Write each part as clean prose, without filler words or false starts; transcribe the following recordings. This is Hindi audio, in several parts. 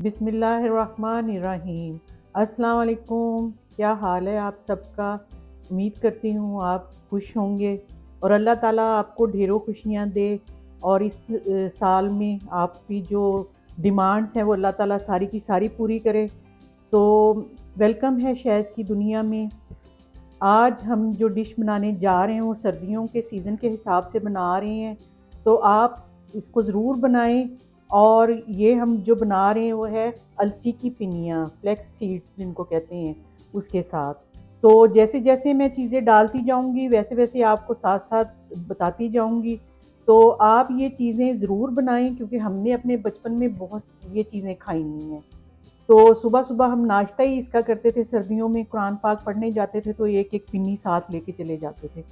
बिस्मिल्लाहिर्रहमानिर्रहीम। अस्सलाम वालेकुम। क्या हाल है आप सबका? उम्मीद करती हूँ आप खुश होंगे और अल्लाह ताला आपको ढेरों खुशियाँ दे और इस साल में आपकी जो डिमांड्स हैं वो अल्लाह ताला सारी की सारी पूरी करे। तो वेलकम है शैज़ की दुनिया में। आज हम जो डिश बनाने जा रहे हैं वो सर्दियों के सीज़न के हिसाब से बना रहे हैं, तो आप इसको ज़रूर बनाएं। और ये हम जो बना रहे हैं वो है अलसी की पिनिया, फ्लेक्स सीड जिनको कहते हैं, उसके साथ। तो जैसे जैसे मैं चीज़ें डालती जाऊंगी वैसे वैसे आपको साथ साथ बताती जाऊंगी। तो आप ये चीज़ें ज़रूर बनाएं क्योंकि हमने अपने बचपन में बहुत ये चीज़ें खाई हुई हैं। तो सुबह सुबह हम नाश्ता ही इसका करते थे। सर्दियों में कुरान पाक पढ़ने जाते थे तो एक एक पिन्नी साथ लेके चले जाते थे।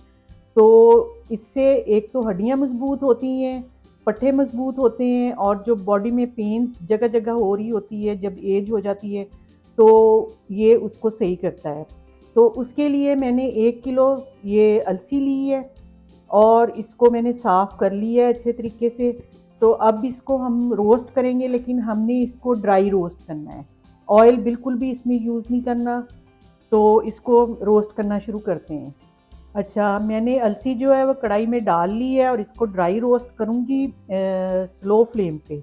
तो इससे एक तो हड्डियां मजबूत होती हैं, पट्टे मजबूत होते हैं, और जो बॉडी में पेन्स जगह जगह हो रही होती है जब एज हो जाती है तो ये उसको सही करता है। तो उसके लिए मैंने 1 किलो ये अलसी ली है और इसको मैंने साफ़ कर लिया है अच्छे तरीके से। तो अब इसको हम रोस्ट करेंगे, लेकिन हमने इसको ड्राई रोस्ट करना है, ऑयल बिल्कुल भी इसमें यूज़ नहीं करना। तो इसको रोस्ट करना शुरू करते हैं। अच्छा, मैंने अलसी जो है वो कढ़ाई में डाल ली है और इसको ड्राई रोस्ट करूँगी स्लो फ्लेम पे।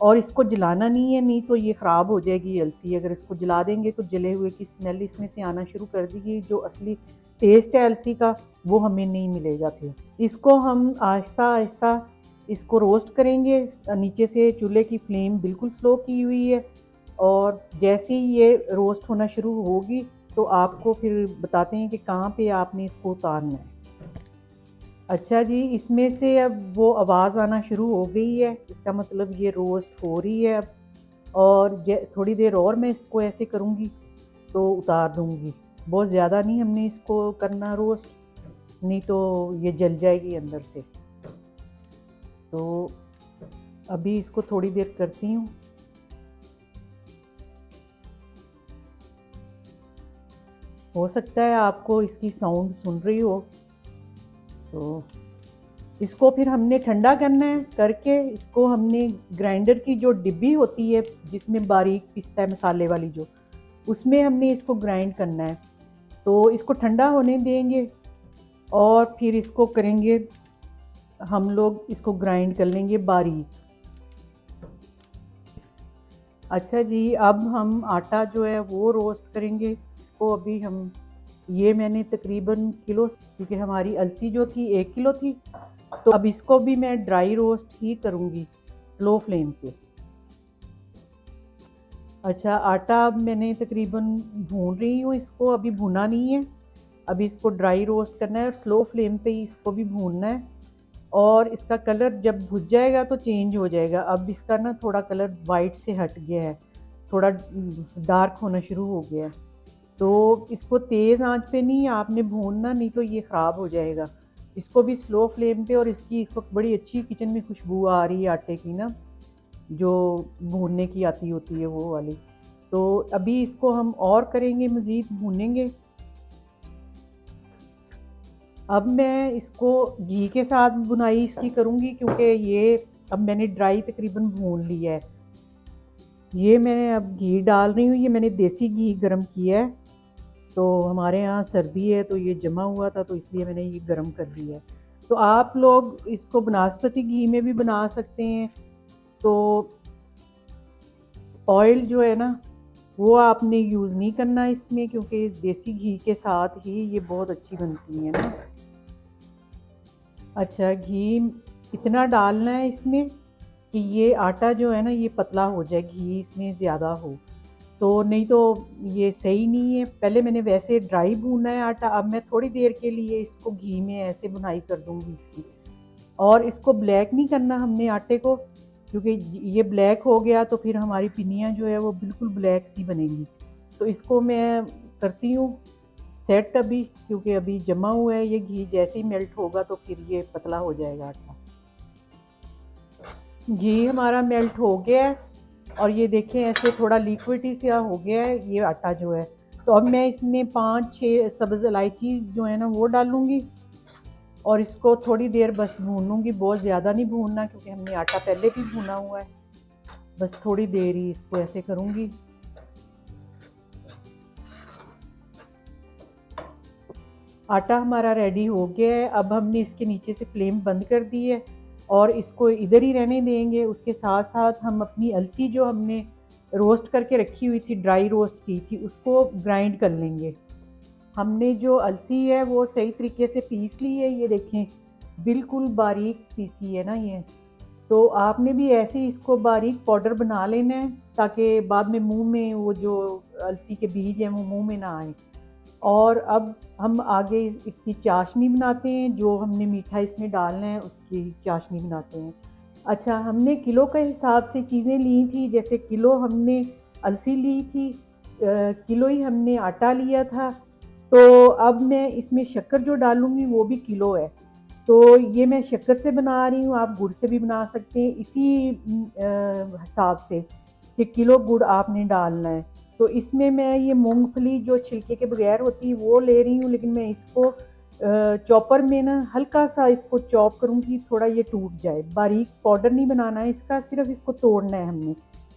और इसको जलाना नहीं है, नहीं तो ये ख़राब हो जाएगी अलसी। अगर इसको जला देंगे तो जले हुए की स्मेल इसमें से आना शुरू कर देगी। जो असली टेस्ट है अलसी का वो हमें नहीं मिलेगा फिर। इसको हम आहिस्ता आहिस्ता इसको रोस्ट करेंगे। नीचे से चूल्हे की फ्लेम बिल्कुल स्लो की हुई है, और जैसे ही ये रोस्ट होना शुरू होगी तो आपको फिर बताते हैं कि कहाँ पे आपने इसको उतारना है। अच्छा जी, इसमें से अब वो आवाज़ आना शुरू हो गई है, इसका मतलब ये रोस्ट हो रही है अब। और थोड़ी देर और मैं इसको ऐसे करूँगी तो उतार दूँगी। बहुत ज़्यादा नहीं हमने इसको करना रोस्ट, नहीं तो ये जल जाएगी अंदर से। तो अभी इसको थोड़ी देर करती हूँ। हो सकता है आपको इसकी साउंड सुन रही हो। तो इसको फिर हमने ठंडा करना है, करके इसको हमने ग्राइंडर की जो डिब्बी होती है जिसमें बारीक पिसता है मसाले वाली, जो उसमें हमने इसको ग्राइंड करना है। तो इसको ठंडा होने देंगे और फिर इसको करेंगे, हम लोग इसको ग्राइंड कर लेंगे बारीक। अच्छा जी, अब हम आटा जो है वो रोस्ट करेंगे। इसको अभी हम, ये मैंने तकरीबन किलो, क्योंकि हमारी अलसी जो थी 1 किलो थी, तो अब इसको भी मैं ड्राई रोस्ट ही करूँगी स्लो फ्लेम पे। अच्छा, आटा अब मैंने तकरीबन भून रही हूँ इसको, अभी भुना नहीं है। अभी इसको ड्राई रोस्ट करना है और स्लो फ्लेम पे ही इसको भी भूनना है। और इसका कलर जब भुज जाएगा तो चेंज हो जाएगा। अब इसका ना थोड़ा कलर वाइट से हट गया है, थोड़ा डार्क होना शुरू हो गया है। तो इसको तेज़ आंच पे नहीं आपने भूनना, नहीं तो ये ख़राब हो जाएगा। इसको भी स्लो फ्लेम पे। और इसकी इस वक्त बड़ी अच्छी किचन में खुशबू आ रही है आटे की ना, जो भूनने की आती होती है वो वाली। तो अभी इसको हम और करेंगे, मज़ीद भूनेंगे। अब मैं इसको घी के साथ बुनाई इसकी करूँगी, क्योंकि ये अब मैंने ड्राई तकरीबन भून लिया है। ये मैं अब घी डाल रही हूँ, ये मैंने देसी घी गरम किया है। तो हमारे यहाँ सर्दी है तो ये जमा हुआ था, तो इसलिए मैंने ये गरम कर दिया है। तो आप लोग इसको बनास्पति घी में भी बना सकते हैं। तो ऑयल जो है ना वो आपने यूज़ नहीं करना इसमें, क्योंकि देसी घी के साथ ही ये बहुत अच्छी बनती है ना। अच्छा, घी इतना डालना है इसमें कि ये आटा जो है ना ये पतला हो जाए, घी इसमें ज़्यादा हो। तो नहीं तो ये सही नहीं है। पहले मैंने वैसे ड्राई भूना है आटा, अब मैं थोड़ी देर के लिए इसको घी में ऐसे भुनाई कर दूंगी इसकी। और इसको ब्लैक नहीं करना हमने आटे को, क्योंकि ये ब्लैक हो गया तो फिर हमारी पिनियाँ जो है वो बिल्कुल ब्लैक सी बनेंगी। तो इसको मैं करती हूँ सेट अभी, क्योंकि अभी जमा हुआ है ये घी। जैसे ही मेल्ट होगा तो फिर ये पतला हो जाएगा आटा। घी हमारा मेल्ट हो गया है और ये देखें ऐसे थोड़ा लिक्विडी सा हो गया है ये आटा जो है। तो अब मैं इसमें 5-6 सब्ज़ इलायची जो है ना वो डालूँगी और इसको थोड़ी देर बस भूनूँगी। बहुत ज़्यादा नहीं भूनना, क्योंकि हमने आटा पहले भी भुना हुआ है। बस थोड़ी देर ही इसको ऐसे करूँगी। आटा हमारा रेडी हो गया है। अब हमने इसके नीचे से फ्लेम बंद कर दी है और इसको इधर ही रहने देंगे। उसके साथ साथ हम अपनी अलसी जो हमने रोस्ट करके रखी हुई थी, ड्राई रोस्ट की थी, उसको ग्राइंड कर लेंगे। हमने जो अलसी है वो सही तरीके से पीस ली है, ये देखें बिल्कुल बारीक पीसी है ना ये। तो आपने भी ऐसे ही इसको बारीक पाउडर बना लेना है ताकि बाद में मुंह में वो जो अलसी के बीज हैं वो मुंह में ना आए। और अब हम आगे इसकी चाशनी बनाते हैं, जो हमने मीठा इसमें डालना है उसकी चाशनी बनाते हैं। अच्छा, हमने किलो के हिसाब से चीज़ें ली थी, जैसे किलो हमने अलसी ली थी, किलो ही हमने आटा लिया था। तो अब मैं इसमें शक्कर जो डालूँगी वो भी किलो है। तो ये मैं शक्कर से बना रही हूँ, आप गुड़ से भी बना सकते हैं इसी हिसाब से कि किलो गुड़ आपने डालना है। तो इसमें मैं ये मूंगफली जो छिलके के बगैर होती है वो ले रही हूँ, लेकिन मैं इसको चॉपर में ना हल्का सा इसको चॉप करूँगी, थोड़ा ये टूट जाए। बारीक पाउडर नहीं बनाना है इसका, सिर्फ इसको तोड़ना है हमने।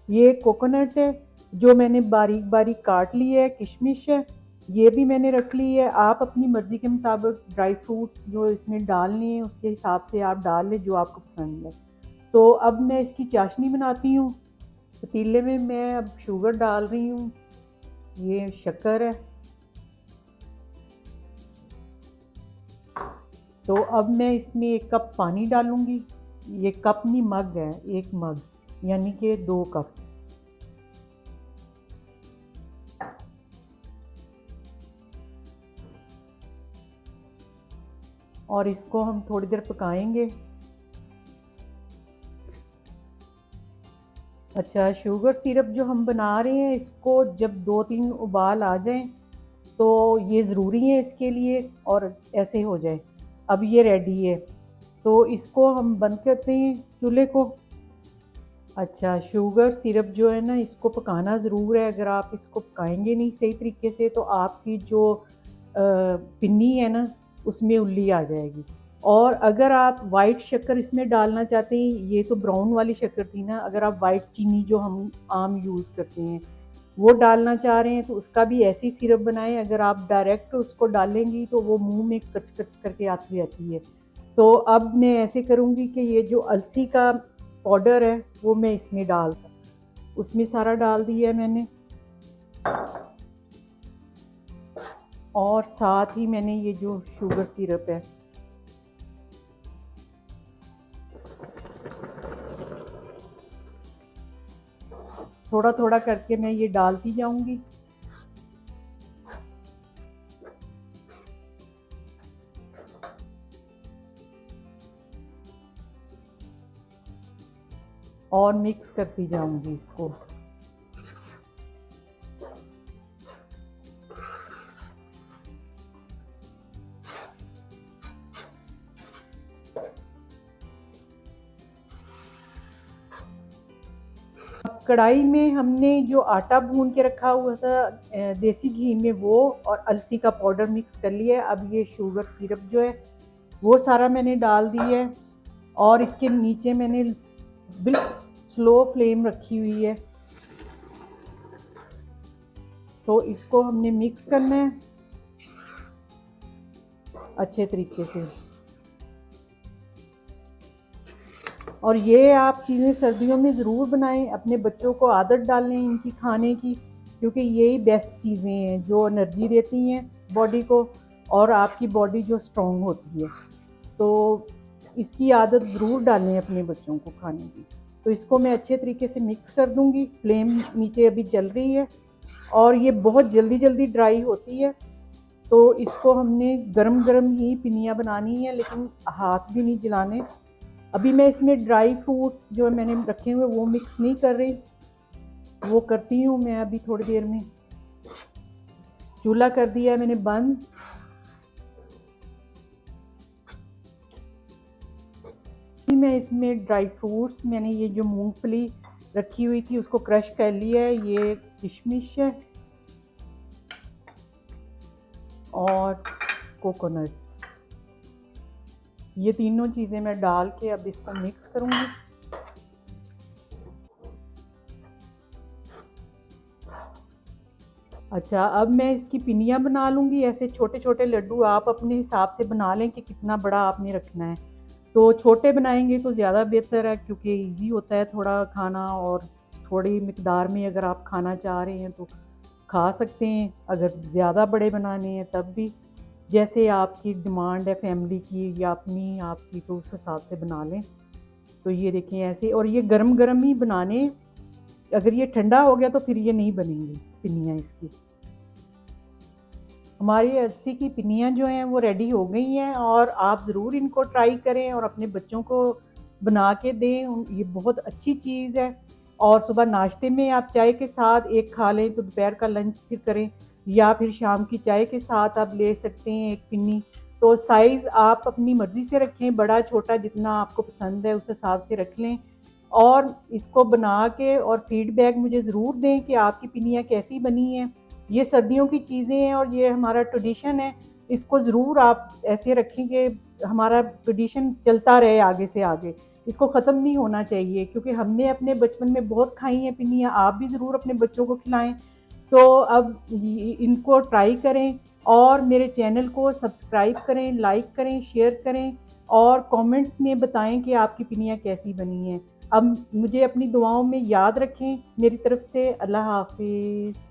ये कोकोनट है जो मैंने बारीक बारीक काट ली है, किशमिश है ये भी मैंने रख ली है। आप अपनी मर्ज़ी के मुताबिक ड्राई फ्रूट्स जो इसमें डालने हैं उसके हिसाब से आप डाल लें जो आपको पसंद है। तो अब मैं इसकी चाशनी बनाती हूँ। पतीले में मैं अब शुगर डाल रही हूँ, ये शक्कर है। तो अब मैं इसमें 1 कप पानी डालूँगी। ये कप नहीं, मग है, 1 मग यानी कि 2 कप। और इसको हम थोड़ी देर पकाएंगे। अच्छा, शुगर सिरप जो हम बना रहे हैं इसको जब 2-3 उबाल आ जाएं तो ये ज़रूरी है इसके लिए, और ऐसे हो जाए। अब ये रेडी है तो इसको हम बंद करते हैं चूल्हे को। अच्छा, शुगर सिरप जो है ना इसको पकाना ज़रूर है। अगर आप इसको पकाएंगे नहीं सही तरीके से तो आपकी जो पिन्नी है ना उसमें उल्ली आ जाएगी। और अगर आप वाइट शक्कर इसमें डालना चाहते हैं, ये तो ब्राउन वाली शक्कर थी ना, अगर आप वाइट चीनी जो हम आम यूज़ करते हैं वो डालना चाह रहे हैं तो उसका भी ऐसी सिरप बनाएं। अगर आप डायरेक्ट उसको डालेंगी तो वो मुंह में कच कच करके आती रहती है। तो अब मैं ऐसे करूँगी कि ये जो अलसी का पाउडर है वो मैं इसमें डाल दूँ। उसमें सारा डाल दिया है मैंने, और साथ ही मैंने ये जो शुगर सिरप है थोड़ा थोड़ा करके मैं ये डालती जाऊंगी। और मिक्स करती जाऊंगी इसको। कढ़ाई में हमने जो आटा भून के रखा हुआ था देसी घी में, वो और अलसी का पाउडर मिक्स कर लिया है। अब ये शुगर सिरप जो है वो सारा मैंने डाल दिया है और इसके नीचे मैंने बिल्कुल स्लो फ्लेम रखी हुई है। तो इसको हमने मिक्स करना है अच्छे तरीके से। और ये आप चीज़ें सर्दियों में ज़रूर बनाएं, अपने बच्चों को आदत डालें इनकी खाने की, क्योंकि यही बेस्ट चीज़ें हैं जो एनर्जी देती हैं बॉडी को और आपकी बॉडी जो स्ट्रॉन्ग होती है। तो इसकी आदत ज़रूर डालें अपने बच्चों को खाने की। तो इसको मैं अच्छे तरीके से मिक्स कर दूंगी। फ्लेम नीचे अभी चल रही है और ये बहुत जल्दी जल्दी ड्राई होती है। तो इसको हमने गरम गरम ही पिनिया बनानी है, लेकिन हाथ भी नहीं जलाने। अभी मैं इसमें ड्राई फ्रूट्स जो मैंने रखे हुए वो मिक्स नहीं कर रही, वो करती हूँ मैं अभी थोड़ी देर में। चूल्हा कर दिया है मैंने बंद। मैं इसमें ड्राई फ्रूट्स, मैंने ये जो मूंगफली रखी हुई थी उसको क्रश कर लिया है, ये किशमिश है और कोकोनट, ये तीनों चीज़ें मैं डाल के अब इसको मिक्स करूँगी। अच्छा, अब मैं इसकी पिनियाँ बना लूँगी। ऐसे छोटे-छोटे लड्डू आप अपने हिसाब से बना लें कि कितना बड़ा आपने रखना है। तो छोटे बनाएँगे तो ज़्यादा बेहतर है, क्योंकि ईज़ी होता है थोड़ा खाना, और थोड़ी मिकदार में अगर आप खाना चाह रहे हैं तो खा सकते हैं। अगर ज़्यादा बड़े बनाने हैं तब भी, जैसे आपकी डिमांड है फैमिली की या अपनी आपकी, तो उस हिसाब से बना लें। तो ये देखें ऐसे, और ये गरम-गरम ही बनाने, अगर ये ठंडा हो गया तो फिर ये नहीं बनेंगी पिनियाँ इसकी। हमारी अर्सी की पिनियाँ जो हैं वो रेडी हो गई हैं, और आप ज़रूर इनको ट्राई करें और अपने बच्चों को बना के दें। ये बहुत अच्छी चीज़ है, और सुबह नाश्ते में आप चाय के साथ एक खा लें तो दोपहर का लंच फिर करें, या फिर शाम की चाय के साथ आप ले सकते हैं एक पिन्नी। तो साइज़ आप अपनी मर्ज़ी से रखें, बड़ा छोटा जितना आपको पसंद है उस हिसाब से रख लें, और इसको बना के और फीडबैक मुझे ज़रूर दें कि आपकी पिनियाँ कैसी बनी हैं। ये सर्दियों की चीज़ें हैं और ये हमारा ट्रेडिशन है, इसको ज़रूर आप ऐसे रखें कि हमारा ट्रेडिशन चलता रहे आगे से आगे। इसको ख़त्म नहीं होना चाहिए, क्योंकि हमने अपने बचपन में बहुत खाई हैं पिनियाँ, आप भी ज़रूर अपने बच्चों को खिलाएँ। तो अब इनको ट्राई करें, और मेरे चैनल को सब्सक्राइब करें, लाइक करें, शेयर करें, और कमेंट्स में बताएं कि आपकी पिनियाँ कैसी बनी हैं। अब मुझे अपनी दुआओं में याद रखें। मेरी तरफ से अल्लाह हाफ़िज़।